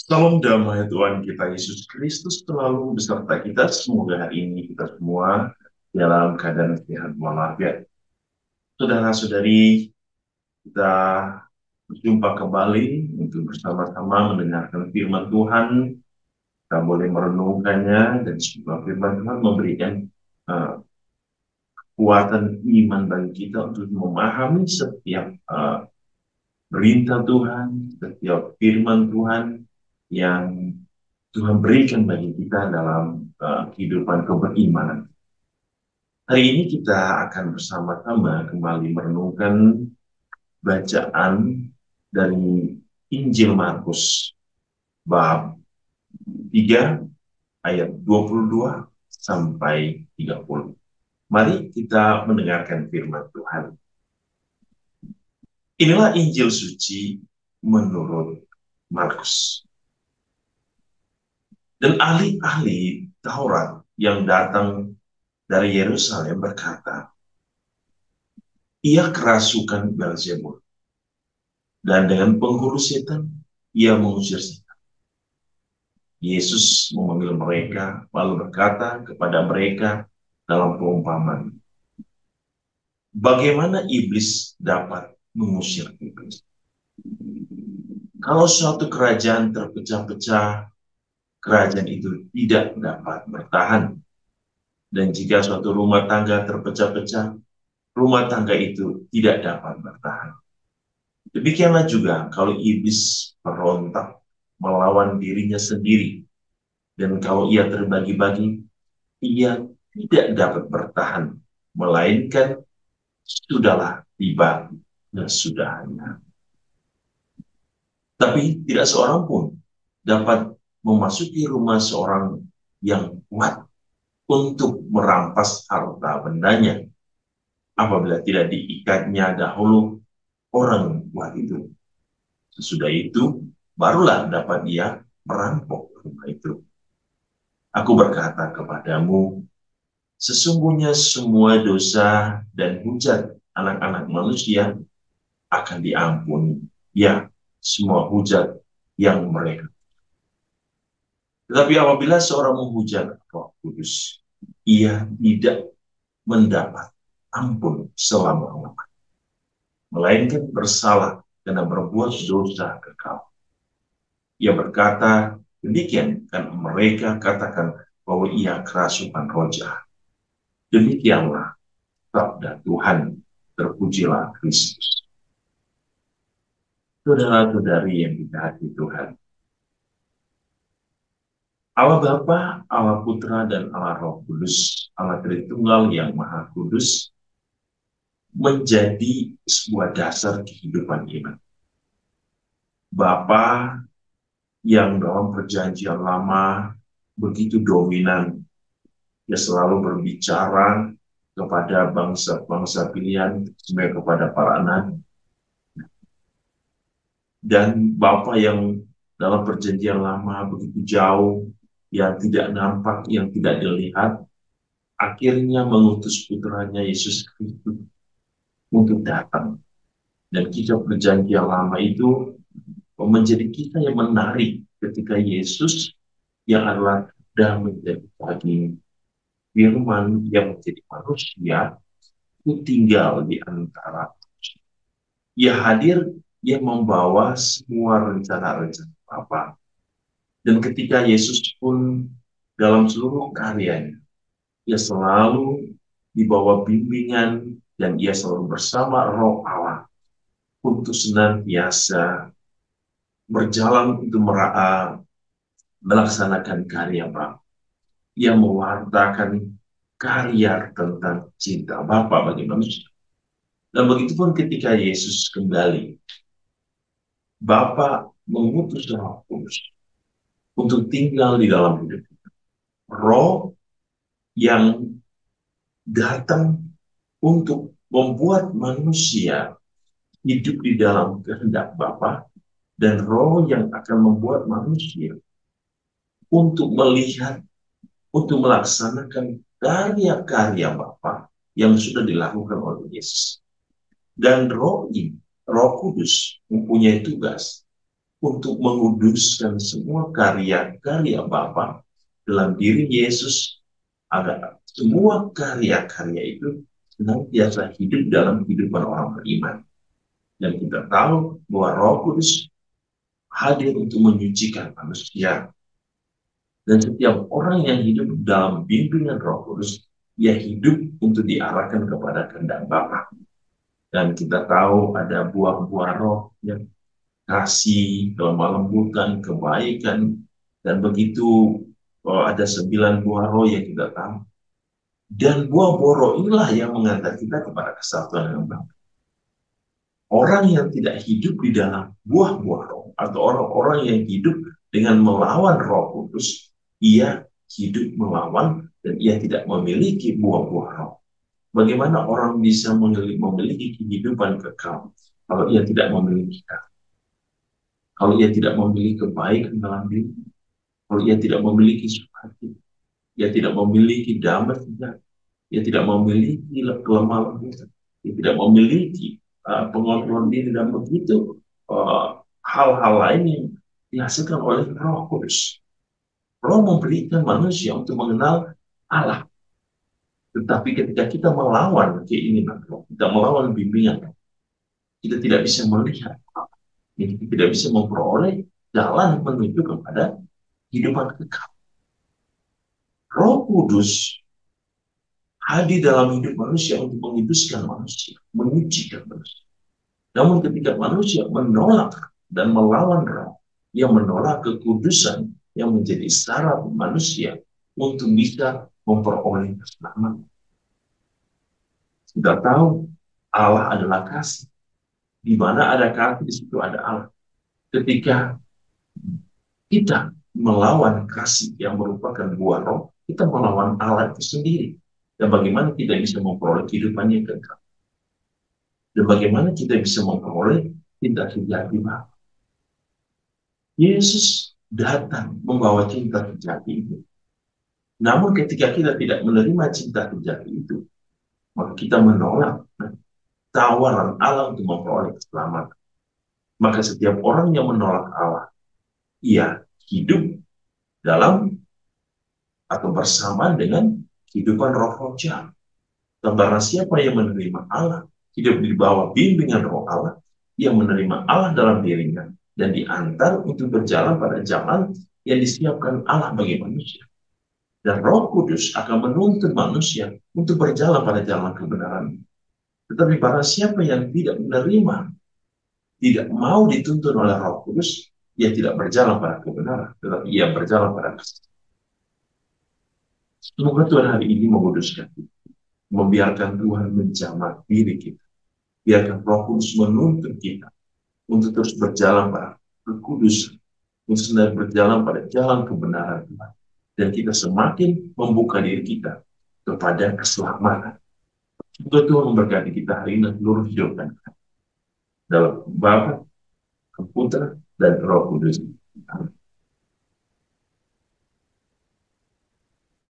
Salam damai Tuhan kita Yesus Kristus selalu beserta kita. Semoga hari ini kita semua dalam keadaan sehat walafiat. Saudara-saudari, kita berjumpa kembali untuk bersama-sama mendengarkan firman Tuhan. Kita boleh merenungkannya dan semoga firman Tuhan memberikan uh, kekuatan iman bagi kita untuk memahami setiap perintah Tuhan, setiap firman Tuhan yang Tuhan berikan bagi kita dalam kehidupan keberimanan. Hari ini kita akan bersama-sama kembali merenungkan bacaan dari Injil Markus bab 3 ayat 22 sampai 30. Mari kita mendengarkan firman Tuhan. Inilah Injil suci menurut Markus. Dan ahli-ahli Taurat yang datang dari Yerusalem berkata, ia kerasukan Beelzebul, dan dengan penghulu setan ia mengusir setan. Yesus memanggil mereka lalu berkata kepada mereka dalam perumpamaan, bagaimana iblis dapat mengusir iblis? Kalau suatu kerajaan terpecah-pecah, kerajaan itu tidak dapat bertahan. Dan jika suatu rumah tangga terpecah-pecah, rumah tangga itu tidak dapat bertahan. Demikianlah juga kalau iblis berontak melawan dirinya sendiri, dan kalau ia terbagi-bagi, ia tidak dapat bertahan, melainkan sudahlah tiba kesudahannya. Tapi tidak seorang pun dapat memasuki rumah seorang yang kuat untuk merampas harta bendanya apabila tidak diikatnya dahulu orang kuat itu. Sesudah itu, barulah dapat dia merampok rumah itu. Aku berkata kepadamu, sesungguhnya semua dosa dan hujat anak-anak manusia akan diampuni. Ya, semua hujat yang mereka. Tetapi apabila seorang menghujat Roh Kudus, ia tidak mendapat ampun selama-lamanya, melainkan bersalah karena berbuat dosa kekal. Ia berkata, demikian kan mereka katakan bahwa ia kerasukan roh jahat. Demikianlah sabda Tuhan, terpujilah Kristus. Saudara-saudari yang dikasihi Tuhan, Allah Bapa, Allah Putra, dan Allah Roh Kudus, Allah Tritunggal yang Maha Kudus, menjadi sebuah dasar kehidupan iman. Bapa yang dalam perjanjian lama begitu dominan, dia selalu berbicara kepada bangsa-bangsa pilihan, sebenarnya kepada para nabi. Dan Bapa yang dalam perjanjian lama begitu jauh, yang tidak nampak, yang tidak dilihat, akhirnya mengutus putranya Yesus Kristus untuk datang. Dan kisah perjanjian lama itu menjadi kisah yang menarik ketika Yesus yang adalah sudah menjadi daging firman yang menjadi manusia itu tinggal di antara. Ia hadir, ia membawa semua rencana-rencana Bapa. Dan ketika Yesus pun dalam seluruh karyanya, ia selalu dibawa bimbingan dan ia selalu bersama Roh Allah untuk senantiasa berjalan untuk melaksanakan karya Bapa. Ia mewartakan karya tentang cinta Bapa bagi manusia. Dan begitu pun ketika Yesus kembali, Bapa mengutus Roh Kudus untuk tinggal di dalam hidup kita. Roh yang datang untuk membuat manusia hidup di dalam kehendak Bapa, dan Roh yang akan membuat manusia untuk melihat, untuk melaksanakan karya-karya Bapa yang sudah dilakukan oleh Yesus. Dan Roh ini, Roh Kudus mempunyai tugas untuk menguduskan semua karya-karya Bapa dalam diri Yesus, agar semua karya-karya itu senantiasa hidup dalam kehidupan orang beriman. Dan kita tahu bahwa Roh Kudus hadir untuk menyucikan manusia. Dan setiap orang yang hidup dalam bimbingan Roh Kudus, dia hidup untuk diarahkan kepada kehendak Bapa. Dan kita tahu ada buah-buah roh yang kasih, kelemah lembutan, kebaikan, dan begitu ada 9 buah roh yang kita tahu. Dan buah-buah roh inilah yang mengantar kita kepada kesatuan dengan Bapa. Orang yang tidak hidup di dalam buah-buah roh, atau orang-orang yang hidup dengan melawan Roh Kudus, ia hidup melawan dan ia tidak memiliki buah-buah roh. Bagaimana orang bisa memiliki kehidupan kekal kalau ia tidak memiliki kasih? Kalau ia tidak memiliki kebaikan dalam diri, kalau ia tidak memiliki sukacita, ia tidak memiliki damai sejahtera, ia tidak memiliki kelemah lembutan, ia tidak memiliki pengontrolan diri, dan begitu hal-hal lain yang dihasilkan oleh Roh Kudus. Roh memberikan manusia untuk mengenal Allah. Tetapi ketika kita melawan keinginan Roh, kita melawan bimbingan Roh, kita tidak bisa melihat, kita tidak bisa memperoleh jalan menuju kepada kehidupan kekal. Roh Kudus hadir dalam hidup manusia untuk menguduskan manusia, menyucikan manusia. Namun ketika manusia menolak dan melawan Roh, ia menolak kekudusan yang menjadi syarat manusia untuk bisa memperoleh keselamatan. Kita tahu Allah adalah kasih. Di mana ada kasih, di situ ada Allah. Ketika kita melawan kasih yang merupakan buah roh, kita melawan Allah itu sendiri. Dan bagaimana kita bisa memperoleh kehidupan yang kekal? Dan bagaimana kita bisa memperoleh cinta sejati Bapa? Yesus datang membawa cinta sejati itu. Namun ketika kita tidak menerima cinta sejati itu, maka kita menolak tawaran Allah untuk memperoleh keselamatan. Maka setiap orang yang menolak Allah, ia hidup dalam atau bersamaan dengan kehidupan roh jahat. Dan barang siapa yang menerima Allah, hidup di bawah bimbingan Roh Allah, yang menerima Allah dalam dirinya dan diantar untuk berjalan pada jalan yang disiapkan Allah bagi manusia. Dan Roh Kudus akan menuntun manusia untuk berjalan pada jalan kebenaran. Tetapi barang siapa yang tidak menerima, tidak mau dituntun oleh Roh Kudus, ia tidak berjalan pada kebenaran, tetapi ia berjalan pada kesesatan. Semoga Tuhan hari ini menguduskan kita, membiarkan Tuhan menjamah diri kita, biarkan Roh Kudus menuntun kita untuk terus berjalan pada kekudusan, untuk sendiri berjalan pada jalan kebenaran Tuhan. Dan kita semakin membuka diri kita kepada keselamatan. Semoga Tuhan memberkati kita hari ini seluruh hidup dan dalam Bapa, Putra, dan Roh Kudus. Amin.